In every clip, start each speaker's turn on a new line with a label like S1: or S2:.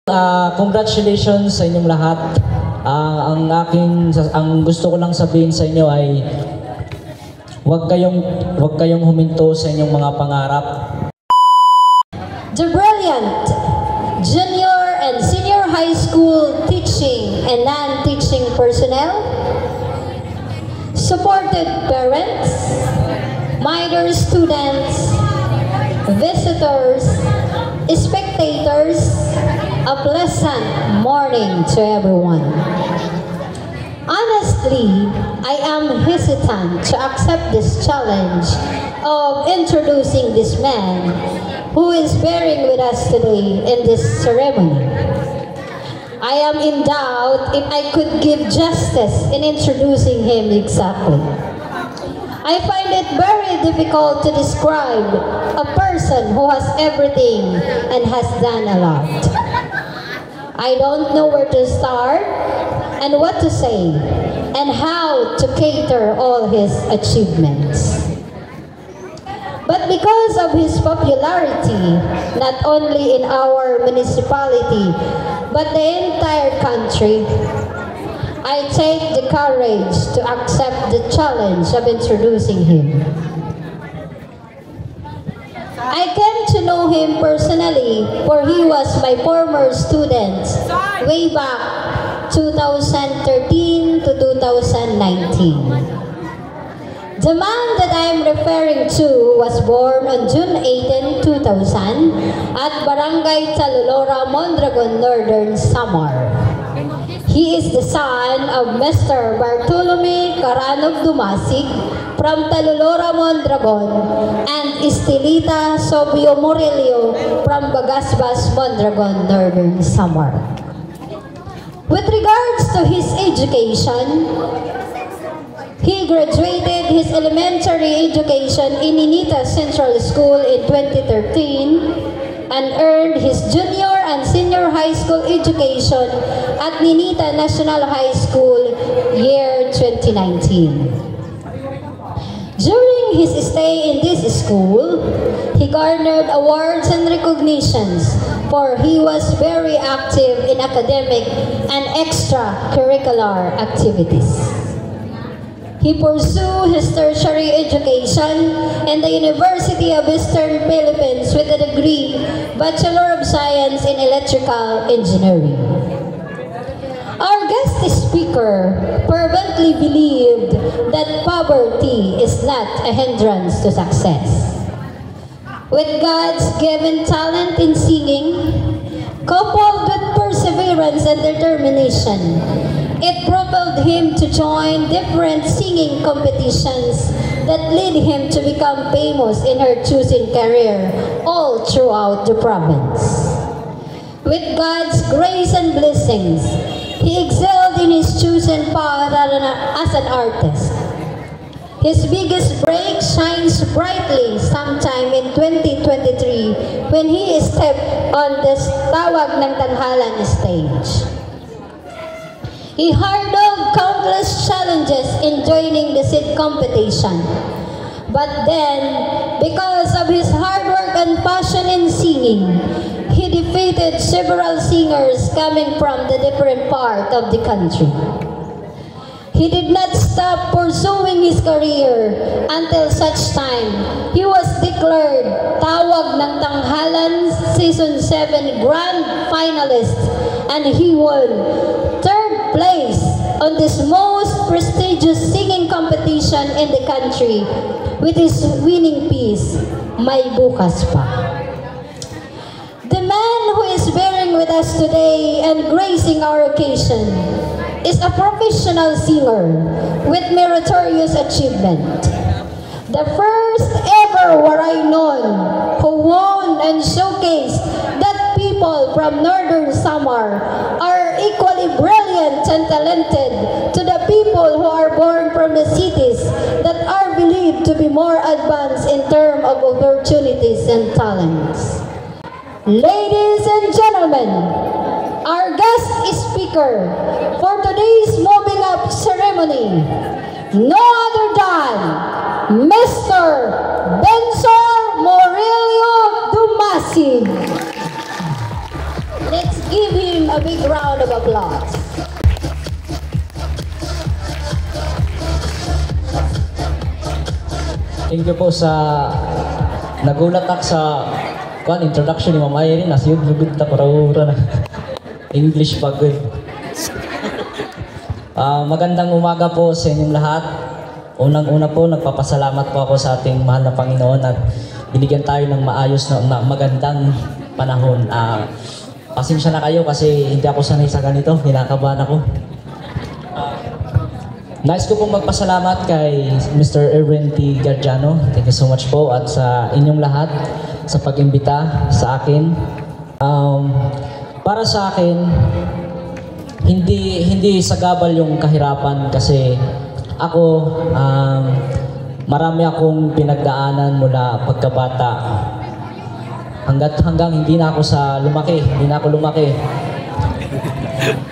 S1: Congratulations sa inyong lahat. Ang gusto ko lang sabihin sa inyo ay huwag kayong huminto sa inyong mga pangarap.
S2: The brilliant junior and senior high school teaching and non-teaching personnel, supported parents, minor students, visitors, spectators, a pleasant morning to everyone. Honestly, I am hesitant to accept this challenge of introducing this man who is bearing with us today in this ceremony. I am in doubt if I could give justice in introducing him exactly. I find it very difficult to describe a person who has everything and has done a lot. I don't know where to start and what to say and how to cater all his achievements. But because of his popularity, not only in our municipality, but the entire country, I take the courage to accept the challenge of introducing him. I came to know him personally, for he was my former student way back 2013 to 2019. The man that I am referring to was born on June 18, 2000 at Barangay Talulora, Mondragon, Northern Samar. He is the son of Mr. Bartolome Caranog Dumasig from Talulora, Mondragon and Estelita Sobio Morelio from Bagasbas, Mondragon, Northern Samar. With regards to his education, he graduated his elementary education in Ninita Central School in 2013 and earned his junior and senior high school education at Ninita National High School year 2019. During his stay in this school, he garnered awards and recognitions, for he was very active in academic and extracurricular activities. He pursued his tertiary education in the University of Eastern Philippines with a degree, Bachelor of Science in Electrical Engineering. Our guest speaker fervently believed that poverty is not a hindrance to success. With God's given talent in singing, coupled with perseverance and determination, it propelled him to join different singing competitions that led him to become famous in her choosing career all throughout the province. With God's grace and blessings, he excelled in his chosen path as an artist. His biggest break shines brightly sometime in 2023 when he stepped on the Tawag ng Tanghalan stage. He hurdled countless challenges in joining the SID competition. But then, because of his hard work and passion in singing, he defeated several singers coming from the different part of the country. He did not stop pursuing his career until such time he was declared Tawag ng Tanghalan Season 7 Grand Finalist, and he won third place on this most prestigious singing competition in the country with his winning piece, May Bukas Pa. The man who is bearing with us today and gracing our occasion is a professional singer with meritorious achievement. The first ever Waraynon who won and showcased that people from Northern Samar are equally brilliant and talented to the people who are born from the cities that are believed to be more advanced in terms of opportunities and talents. Ladies and gentlemen, our guest speaker for today's moving up ceremony, no other than Mr. Bensor Morelio Dumasig. Let's give him a big round of applause.
S1: Thank you po sa nagulat ako sa introduction ni Ma'am Irene. Nasiyod lugod na para na. English pagod. Magandang umaga po sa inyong lahat. Unang-una po, nagpapasalamat po ako sa ating mahal na Panginoon at binigyan tayo ng maayos na magandang panahon. Pasensya na kayo kasi hindi ako sanay sa ganito. Kinakabahan ako. Nice ko pong magpasalamat kay Mr. Erwin T. Gardiano. Thank you so much po at sa inyong lahat sa pag-imbita sa akin. Para sa akin, hindi sagabal yung kahirapan kasi ako, marami akong pinagdaanan mula pagkabata. Hanggang hindi na ako lumaki.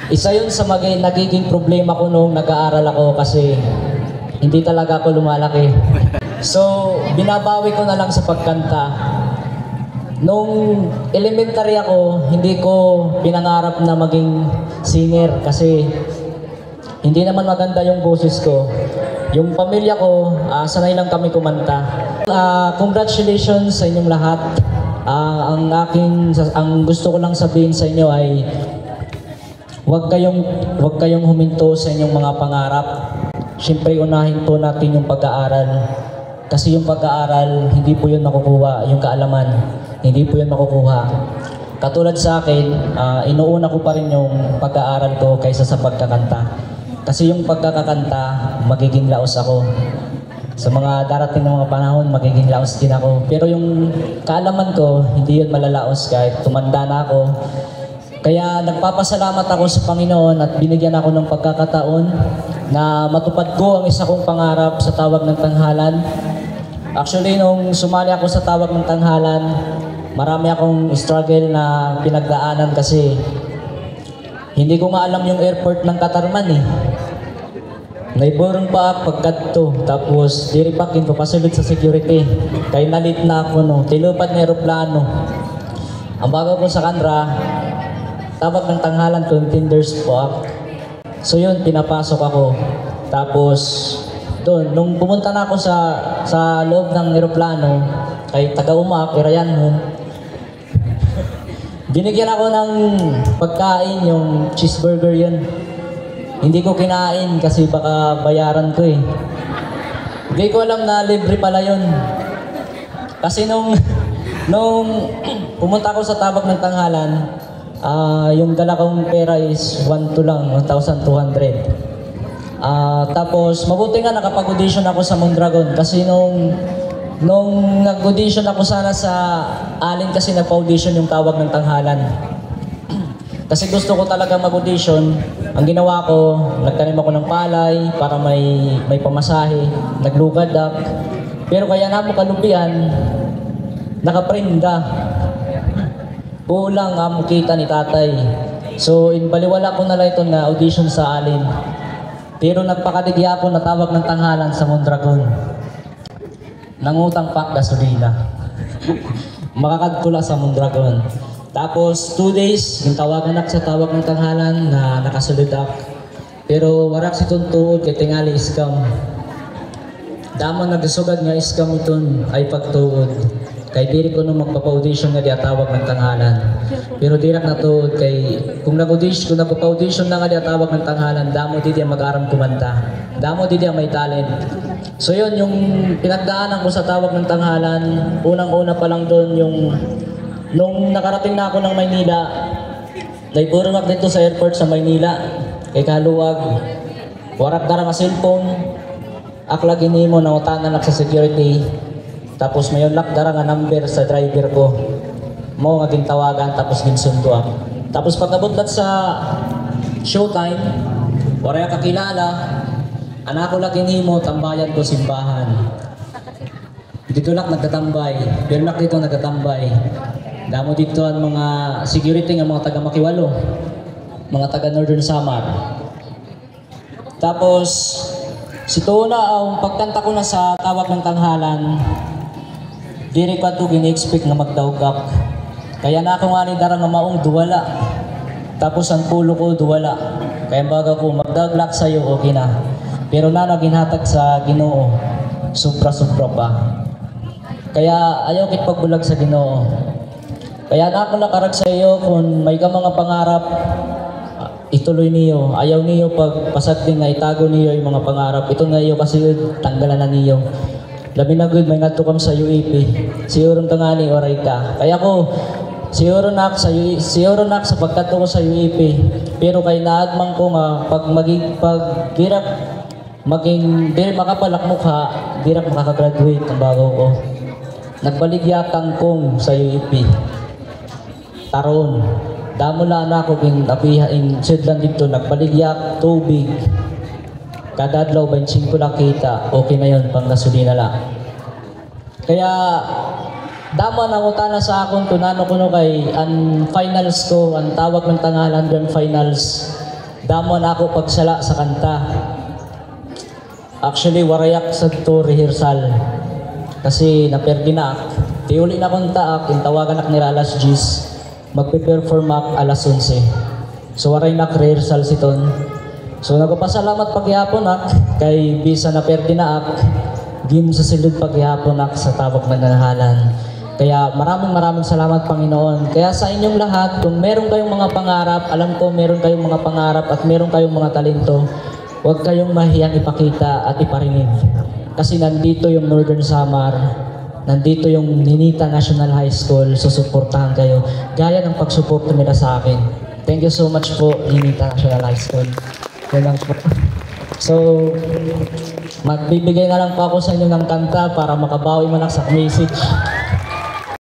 S1: Isa yun sa nagiging problema ko nung nag-aaral ako kasi hindi talaga ako lumalaki. So, binabawi ko na lang sa pagkanta. Nung elementary ako, hindi ko pinangarap na maging singer kasi hindi naman maganda yung boses ko. Yung pamilya ko, sanay lang kami kumanta. Congratulations sa inyong lahat. Ang gusto ko lang sabihin sa inyo ay Huwag kayong huminto sa inyong mga pangarap. Siyempre, unahin po natin yung pag-aaral. Kasi yung pag-aaral, hindi po yun makukuha. Yung kaalaman, hindi po yun makukuha. Katulad sa akin, inuuna ko pa rin yung pag-aaral ko kaysa sa pagkakanta. Kasi yung pagkakanta, magiging laos ako. Sa mga darating na mga panahon, magiging laos din ako. Pero yung kaalaman ko, hindi yun malalaos kahit tumanda na ako. Kaya nagpapasalamat ako sa Panginoon at binigyan ako ng pagkakataon na matupad ko ang isa kong pangarap sa tawag ng tanghalan. Actually, nung sumali ako sa tawag ng tanghalan, marami akong struggle na pinagdaanan kasi hindi ko nga alam yung airport ng Katarman eh. Naiborong pa pagkadto, tapos diripakin ko pasulod sa security. Kaya nalit na ako no, tilupad na aeroplano. Ang bago ko sa kanra, tawag ng tanghalan, contenders po ako. So yun, pinapasok ako. Tapos, doon, nung pumunta na ako sa loob ng eroplano, kay taga-umak, irayan mo, binigyan ako ng pagkain, yung cheeseburger yun. Hindi ko kinain kasi baka bayaran ko eh. Hindi ko alam na libre pala yun. Kasi nung pumunta ako sa tawag ng tanghalan, yung dala kong pera is 1,200 lang, 1,200. Tapos mabuti nga nakapag-audition ako sa Mondragon kasi nung nag-audition ako sana sa Alin kasi nagpa-audition yung tawag ng tanghalan. Kasi gusto ko talaga mag-audition. Ang ginawa ko, nagtanim ako ng palay para may pamasahe, naglugadak. Pero kaya na mo kalupian, nakaprinda. Kulang ang kita ni tatay. So, baliwala ko na lang ito na audition sa Alin. Pero nagpakadigya ako na tawag ng tanghalan sa Mondragon. Nangutang pak gasolina. Makakagtula sa Mondragon. Tapos, 2 days, yung tawagan ako sa tawag ng tanghalan na nakasulod ako. Pero warak si tuntuod kay tingali iskam. Damo nagsugad nga iskam iton ay pagtuod. Kay diri ko nung magpapa-audition nga di atawag ng tanghalan. Pero dirak na tuod kay kung nagpapa-audition na nga di atawag ng tanghalan, damo di mag-aram kumanta. Damo di may talent. So yun, yung pinagdaanan ko sa tawag ng tanghalan, unang-una pa lang doon yung nung nakarating na ako ng Maynila, naiburong ako dito sa airport sa Maynila, kay kaluwag, warak dara nga cellphone, aklagin mo na utanan sa security, tapos mayon lak dara nga number sa driver ko, mo nga tawagan tapos ginsundo ako. Tapos pagkabot lat sa showtime, wala kakilala, anak ko laki nimo, tambayan ko simbahan. Dito lang nagtatambay, pero nak dito nagtatambay. Damo dito ang mga security ng mga taga Makiwalo, mga taga Northern Samar. Tapos, si Tuna, ang pagkanta ko na sa tawag ng tanghalan, diri ko ito gini-expect na magdaugap. Kaya na ako nga ni darang maong duwala. Tapos ang pulo ko duwala. Kaya baga ko magdaglak sa'yo, okay na. Pero na naginhatag sa Ginoo, sobra-sobra pa. Kaya ayaw kit pagbulag sa Ginoo. Kaya na ako nakarag sa iyo kung may ka mga pangarap, ituloy niyo. Ayaw niyo pag pasagding nga itago niyo yung mga pangarap. Ito nga iyo kasi tanggalan na niyo. Labi na good, may ngadto kam sa UAP. Siguro ka nga ni oray ka. Kaya ko, siguro nak sa pagkadto ko sa UAP. Pero kay naagmang ko nga, pag dirap, diri makapalak mukha, dirap makakagraduate ang bago ko. Nagbaligyakan kong sa UAP. Taron. Damo na ako king apihain sudlan dito nagbaligyak tubig. Kada adlaw 25 lang kita. Okay na yon pang gasolina lang. Kaya damo na utana sa akon tunano kuno kay ang finals ko, ang tawag ng tangalan grand finals. Damo na ako pagsala sa kanta. Actually warayak sa to rehearsal. Kasi naperdi na ak. Tiuli na kong taak, yung tawagan ak ni Alas Gis. Magpe-perform ak alas 11. So waray nak rehearsal siton. So nagpasalamat pagyapon ak kay bisa na perdi na ak. Gim sa silid pagyapon ak sa tawag ng nanahalan. Kaya maraming salamat Panginoon. Kaya sa inyong lahat, kung meron kayong mga pangarap, alam ko meron kayong mga pangarap at meron kayong mga talento, huwag kayong mahiyang ipakita at iparinig. Kasi nandito yung Northern Samar, nandito yung Ninita National High School, susuportahan kayo. Gaya ng pagsuporta nila sa akin. Thank you so much po, Ninita National High School. Yan lang po. So, magbibigay na lang po ako sa inyo ng kanta para makabawi man ako sa message.